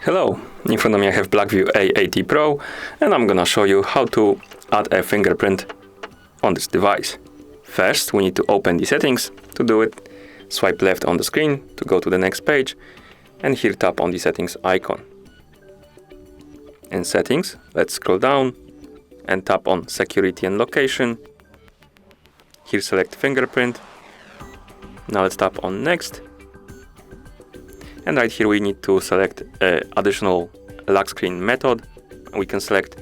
Hello, in front of me I have BLACKVIEW A80 Pro, and I'm gonna show you how to add a fingerprint on this device. First, we need to open the settings. To do it, swipe left on the screen to go to the next page, and here tap on the settings icon. In settings, let's scroll down and tap on security and location. Here select fingerprint. Now let's tap on next. And right here we need to select additional lock screen method. We can select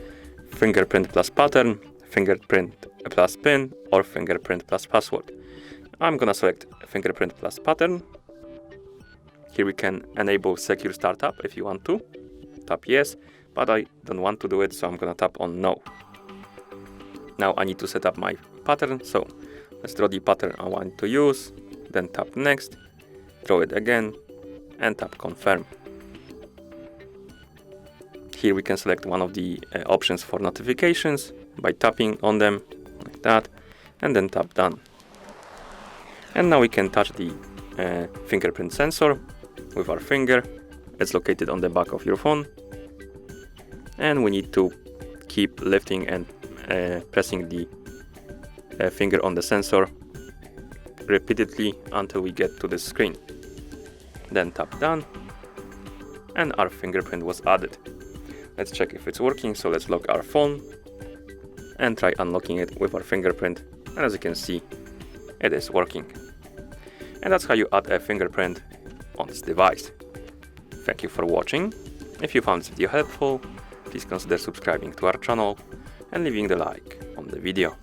fingerprint plus pattern, fingerprint plus pin, or fingerprint plus password. I'm gonna select fingerprint plus pattern. Here we can enable secure startup if you want to. Tap yes, but I don't want to do it, so I'm gonna tap on no. Now I need to set up my pattern, so let's draw the pattern I want to use, then tap next, draw it again, and tap confirm. Here we can select one of the options for notifications by tapping on them like that, and then tap done. And now we can touch the fingerprint sensor with our finger. It's located on the back of your phone, and we need to keep lifting and pressing the finger on the sensor repeatedly until we get to the screen. Then tap done, and our fingerprint was added. Let's check if it's working, so let's lock our phone and try unlocking it with our fingerprint, and as you can see, it is working. And that's how you add a fingerprint on this device. Thank you for watching. If you found this video helpful, please consider subscribing to our channel and leaving the like on the video.